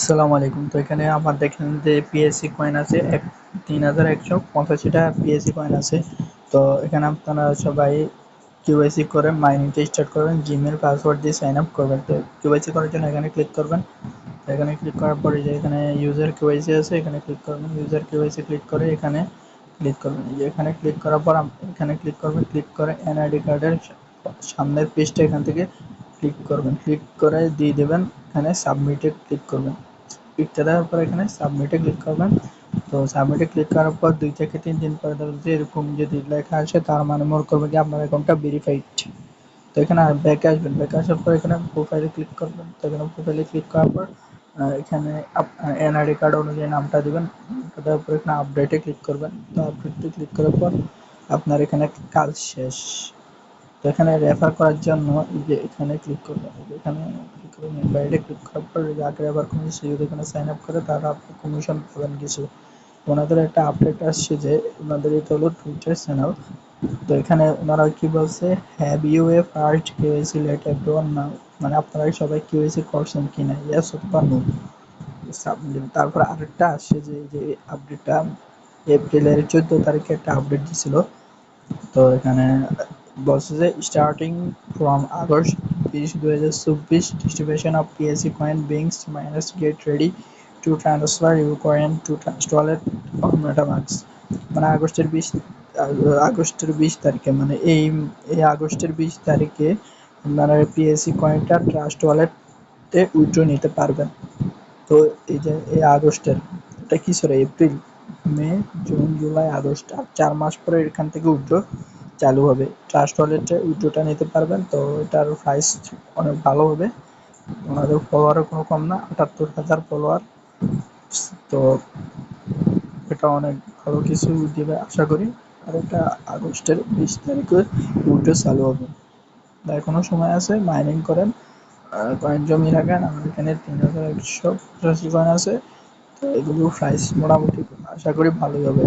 আসসালামু আলাইকুম। তো এখানে আমার দেখেন যে পিএসসি কয়েন আছে 3185টা পিএসসি কয়েন আছে। তো এখানে আপনারা সবাই কিউআইসি করে মাইনিংটা স্টার্ট করবেন, জিমেল পাসওয়ার্ড দিয়ে সাইন আপ করবেন। তো কিউআইসি করার জন্য এখানে ক্লিক করবেন। তো এখানে ক্লিক করার পরে যে এখানে ইউজার কিউআইসি আছে এখানে ক্লিক করবেন। ইউজার কিউআইসি ক্লিক করে এখানে ক্লিক করবেন। এই যে এখানে ক্লিক করার পর এখানে ক্লিক করবেন। ক্লিক করে এনআইডি কার্ডের সামনের পেজটা এখান থেকে ক্লিক করবেন। ক্লিক করে দিয়ে দেবেন, এখানে সাবমিটে ক্লিক করবেন। ক্লিকটা দেওয়ার পর এখানে সাবমিটে ক্লিক করবেন। তো সাবমিটে ক্লিক করার পর 2 থেকে 3 দিন পরে দেখবেন যে এরকম যদি লেখা আসে তার মানে মনে করবেন যে আপনার অ্যাকাউন্টটা ভেরিফাইড। তো এখানে ব্যাকে আসবেন। ব্যাকে আসার পর এখানে প্রোফাইলে ক্লিক করবেন। তো এখানে প্রোফাইলে ক্লিক করার পর এখানে এনআইডি কার্ড অনুযায়ী নামটা দিবেন। দেওয়ার পর এখানে আপডেটে ক্লিক করবেন। তো আপডেটে ক্লিক করার পর আপনার এখানে কাজ শেষ। তো এখানে রেফার করার জন্য এই যে এখানে ক্লিক করবেন। এই যে এখানে ক্লিক করে ইনভাইটে ক্লিক করার পর যাকে রেফার করবেন সে যদি এখানে সাইন আপ করে তারা আপনি কমিশন পাবেন কিছু। ওনাদের একটা আপডেট আসছে যে ওনাদের এটা হলো টুইটার চ্যানেল। তো এখানে ওনারা কি বলছে, have you a first QAC let everyone now, মানে আপনারা সবাই কিউএসি করছেন কিনা, ইয়েস অথবা নো। তারপর আরেকটা আসছে যে এই যে আপডেটটা এপ্রিলের 14 তারিখে একটা আপডেট দিছিল। তো এখানে বলছে যে starting from August 20, 2024 distribution of PSC coin beings minus get ready to transfer your coin to wallet or MetaMask। মানে আগস্টের 20 তারিখে, মানে এই আগস্টের 20 তারিখে আপনারা পিএসসি কয়েনটা ট্রাস্ট ওয়ালেটে উইথড্র নিতে পারবেন। তো এই যে এই আগস্টের, এটা কি ছিল, এপ্রিল, মে, জুন, জুলাই, আগস্ট, আর 4 মাস পরে এখান থেকে উইথড্র চালু হবে। ট্রাস্ট ওয়ালেটে উইথড্রটা নিতে পারবেন। তো এটার প্রাইস অনেক ভালো হবে। ওনাদের ফলোয়ারও কোনো কম না, 78,000 ফলোয়ার। তো এটা অনেক ভালো কিছু দিবে আশা করি। আর এটা আগস্টের 20 তারিখে উইথড্র চালু হবে। এখনো সময় আছে, মাইনিং করেন, কয়েন জমিয়ে রাখেন। আমার এখানে 3185 কয়েন আছে। তো এগুলো প্রাইস মোটামুটি আশা করি ভালোই হবে।